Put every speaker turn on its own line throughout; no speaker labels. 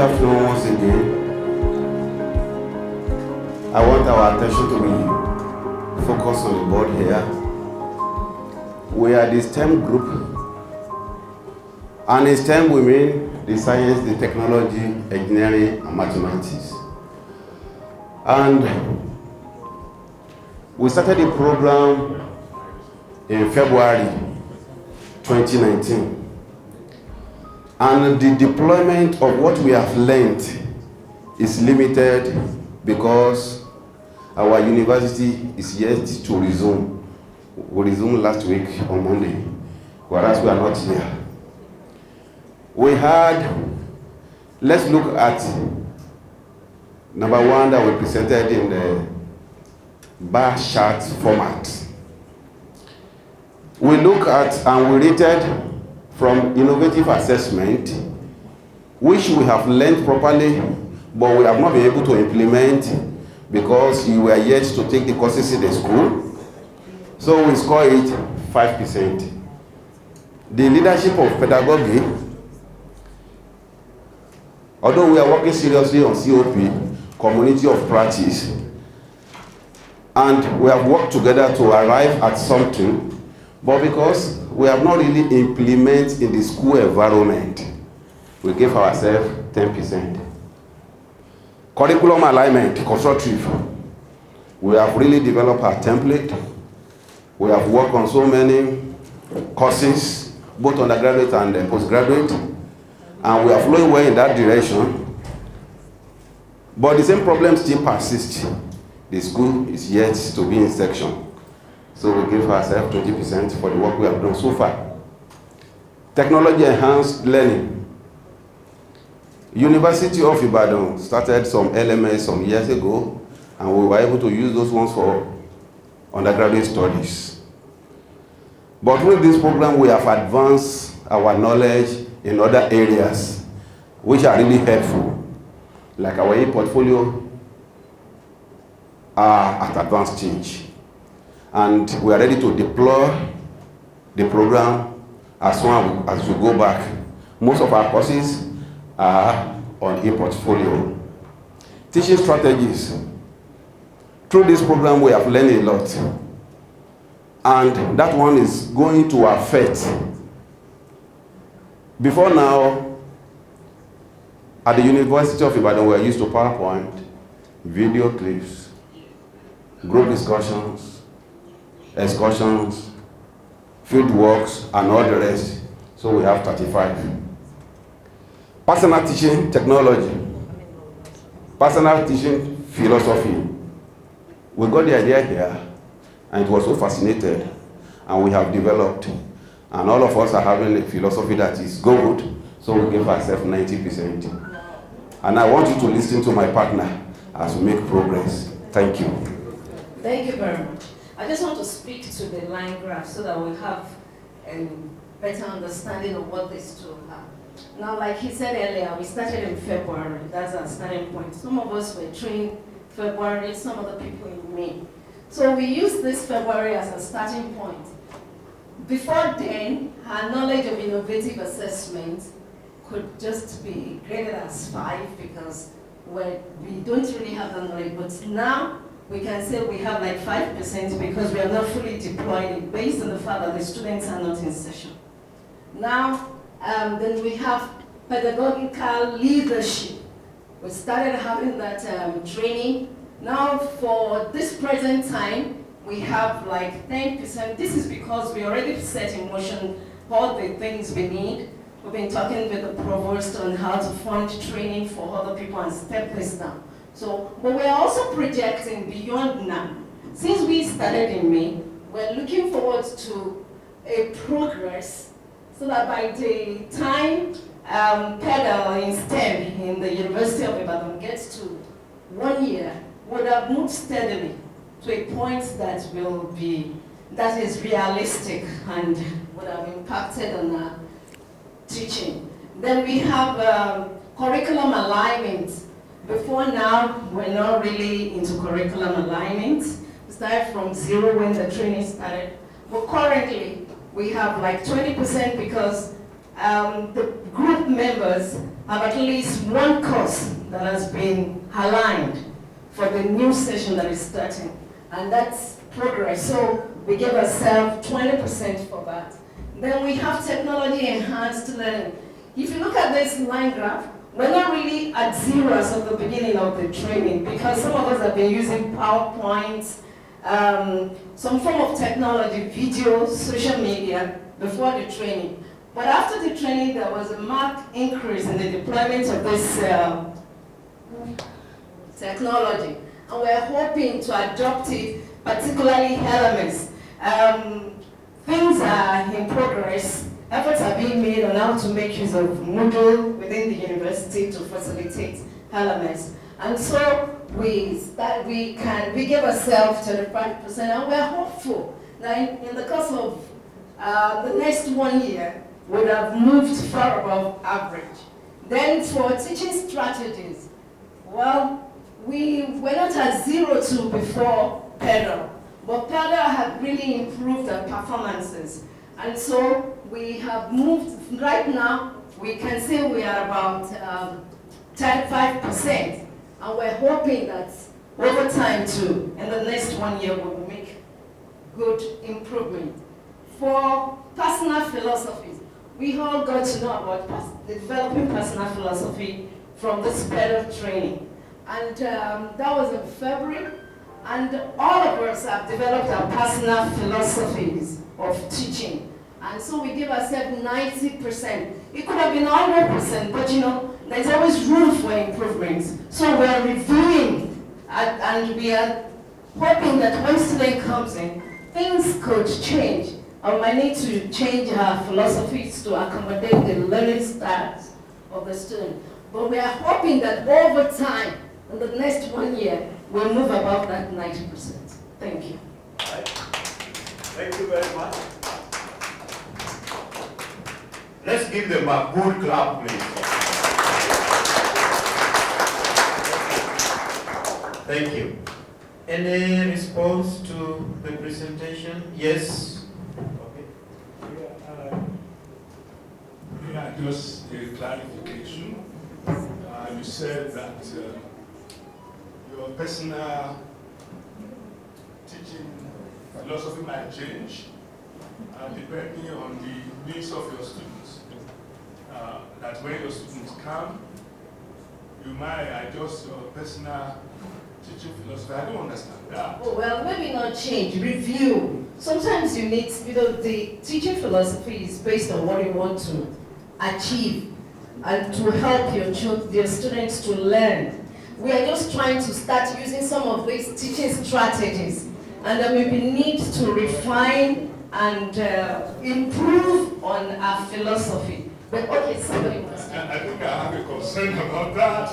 afternoon once again. I want our attention to be focused on the board here. We are the STEM group, and in STEM we mean the science, the technology, engineering, and mathematics. And we started the program in February 2019. And the deployment of what we have learned is limited because our university is yet to resume. We resumed last week on Monday, whereas we are not here. We had, let's look at number one that we presented in the bar chart format. We look at and we rated from innovative assessment, which we have learned properly, but we have not been able to implement because you were yet to take the courses in the school. So we score it 5%. The leadership of pedagogy, although we are working seriously on COP, community of practice, and we have worked together to arrive at something, but because we have not really implemented in the school environment, we gave ourselves 10%. Curriculum alignment, constructive. We have really developed our template. We have worked on so many courses, both undergraduate and postgraduate, and we are flowing well in that direction. But the same problem still persists. The school is yet to be in section. So we give ourselves 20% for the work we have done so far. Technology enhanced learning. University of Ibadan started some LMS some years ago, and we were able to use those ones for undergraduate studies. But with this program, we have advanced our knowledge in other areas, which are really helpful, like our e-portfolio are at advanced stage. And we are ready to deploy the program as soon as we go back. Most of our courses are on e-portfolio. Teaching strategies. Through this program, we have learned a lot. And that one is going to affect. Before now, at the University of Ibadan, we are used to PowerPoint, video clips, group discussions, excursions, field works, and all the rest. So we have 35. Personal teaching technology. Personal teaching philosophy. We got the idea here, and it was so fascinated, and we have developed. And all of us are having a philosophy that is good, so we give ourselves 90%. And I want you to listen to my partner as we make progress. Thank you.
Thank you very much. I just want to speak to the line graph so that we have a better understanding of what these two are. Now, like he said earlier, we started in February. That's our starting point. Some of us were trained February, some other people in May. So we use this February as a starting point. Before then, our knowledge of innovative assessment could just be graded as 5 because we don't really have the knowledge. But now, we can say we have like 5% because we are not fully deployed it based on the fact that the students are not in session. Now, then we have pedagogical leadership. We started having that training. Now for this present time, we have like 10%. This is because we already set in motion all the things we need. We've been talking with the provost on how to fund training for other people and step this down. So, but we're also projecting beyond now. Since we started in May, we're looking forward to a progress so that by the time PEDAL in STEM in the University of Ibadan gets to 1 year, would have moved steadily to a point that is realistic and would have impacted on our teaching. Then we have curriculum alignment. Before now, we're not really into curriculum alignment. We started from 0 when the training started. But currently, we have like 20% because the group members have at least one course that has been aligned for the new session that is starting, and that's progress. So we give ourselves 20% for that. Then we have technology enhanced learning. If you look at this line graph, we're not really at zero as of the beginning of the training, because some of us have been using PowerPoint, some form of technology, video, social media, before the training. But after the training, there was a marked increase in the deployment of this technology. And we're hoping to adopt it, particularly elements. Things are in progress. Efforts are being made on how to make use of Moodle within the university to facilitate elements. And so we give ourselves 25%, and we're hopeful that in the course of the next 1 year, we would have moved far above average. Then for teaching strategies, well, we were not at 0-2 before PEDAL, but PEDAL had really improved our performances. And so we have moved, right now, we can say we are about 35%. And we're hoping that over time too, in the next 1 year, we will make good improvement. For personal philosophies, we all got to know about developing personal philosophy from this PEDAL training. And that was in February. And all of us have developed our personal philosophies of teaching. And so we give ourselves 90%. It could have been 100%, but you know, there's always room for improvements. So we are reviewing, and we are hoping that when student comes in, things could change. We might need to change our philosophies to accommodate the learning styles of the student. But we are hoping that over time, in the next 1 year, we'll move above that 90%. Thank you.
Right. Thank you very much. Let's give them a good clap, please. Thank you. Any response to the presentation? Yes? Okay.
Yeah, just a clarification. You said that your personal teaching philosophy might change depending on the needs of your students. That when your students come, you might adjust your personal teaching philosophy. I don't understand that.
Oh, well, maybe not change, review. Sometimes you need, the teaching philosophy is based on what you want to achieve and to help your students to learn. We are just trying to start using some of these teaching strategies, and there may be need to refine and improve on our philosophy. But okay, somebody wants to.
I think I have a concern about that.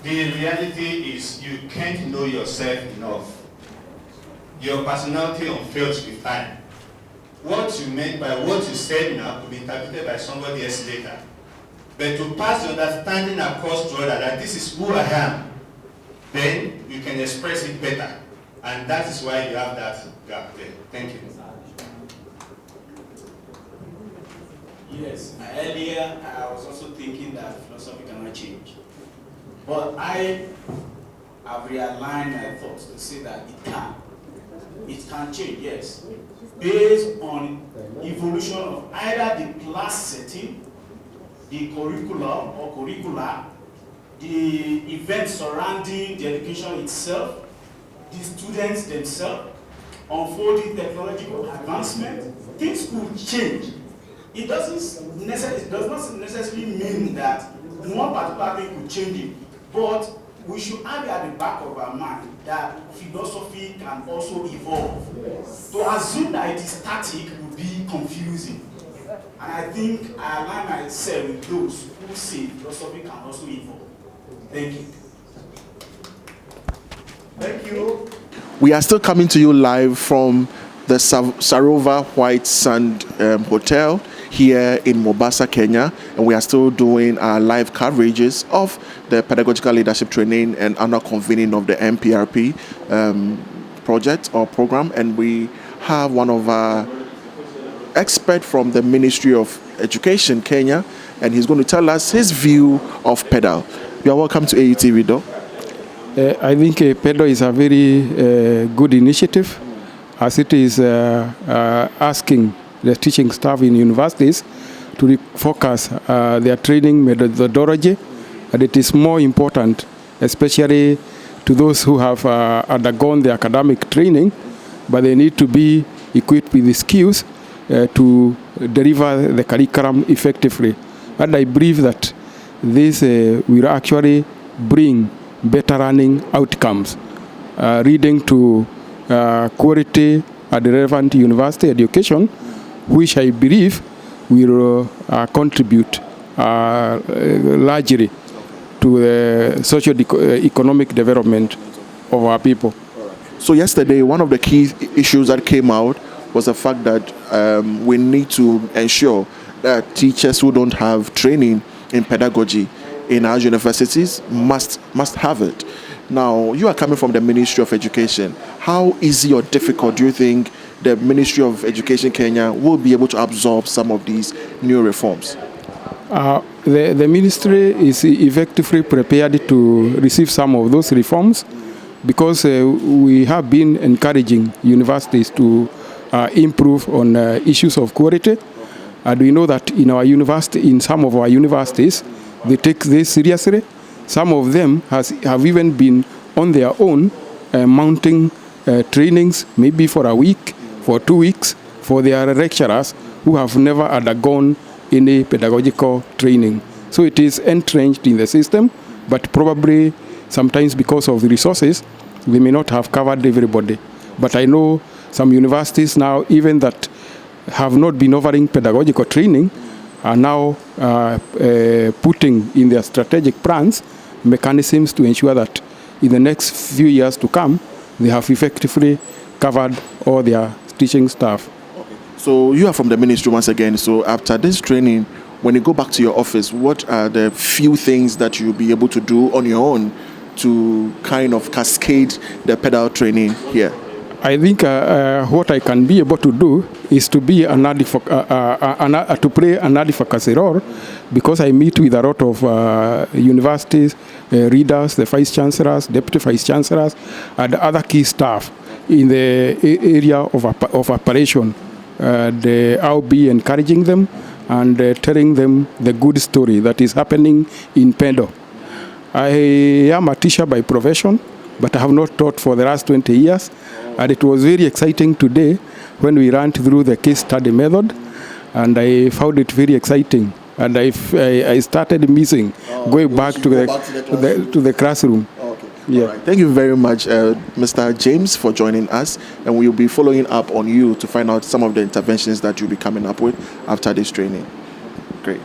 The reality is you can't know yourself enough. Your personality unfolds with time. What you meant by what you said now could be interpreted by somebody else later. But to pass the understanding across to others that this is who I am, then you can express it better. And that is why you have that gap there. Thank you.
Yes, earlier I was also thinking that philosophy cannot change. But I have realigned my thoughts to say that it can. It can change, yes. Based on evolution of either the class setting, the curriculum or curricula, the events surrounding the education itself, the students themselves, unfolding technological advancement, things could change. It does not necessarily mean that one particular thing could change it, but we should have it at the back of our mind that philosophy can also evolve. Yes. To assume that it is static would be confusing. And I think I align myself with those who say philosophy can also evolve. Thank you.
Thank you.
We are still coming to you live from the Sarova White Sand Hotel here in Mombasa, Kenya, and we are still doing our live coverages of the Pedagogical Leadership Training and annual convening of the MRPP project or program, and we have one of our experts from the Ministry of Education, Kenya, and he's going to tell us his view of PEDAL. You are welcome to AUTV, though.
I think PEDAL is a very good initiative, as it is asking the teaching staff in universities to refocus their training methodology, and it is more important, especially to those who have undergone the academic training, but they need to be equipped with the skills to deliver the curriculum effectively. And I believe that this will actually bring better learning outcomes, leading to quality and relevant university education, which I believe will contribute largely to the socio-economic development of our people.
So yesterday, one of the key issues that came out was the fact that we need to ensure that teachers who don't have training in pedagogy in our universities must have it. Now, you are coming from the Ministry of Education. How easy or difficult do you think the Ministry of Education Kenya will be able to absorb some of these new reforms?
The ministry is effectively prepared to receive some of those reforms, because we have been encouraging universities to improve on issues of quality. And we know that in some of our universities, they take this seriously. Some of them have even been on their own mounting trainings, maybe for a week, for 2 weeks, for their lecturers who have never undergone any pedagogical training. So it is entrenched in the system, but probably sometimes because of the resources, we may not have covered everybody. But I know some universities now, even that have not been offering pedagogical training, are now putting in their strategic plans mechanisms to ensure that in the next few years to come, they have effectively covered all their teaching staff.
So you are from the ministry once again. So after this training, when you go back to your office, what are the few things that you'll be able to do on your own to kind of cascade the PEDAL training here?
I think what I can be able to do is to be to play an advocacy role, because I meet with a lot of universities, readers, the vice chancellors, deputy vice chancellors, and other key staff in the area of operation. I'll be encouraging them and telling them the good story that is happening in PEDAL. I am a teacher by profession, but I have not taught for the last 20 years. And it was very exciting today when we ran through the case study method, and I found it very exciting. And I started missing going back to the classroom.
Okay.
Yeah.
All right. Thank you very much, Mr. James, for joining us. And we'll be following up on you to find out some of the interventions that you'll be coming up with after this training. Great.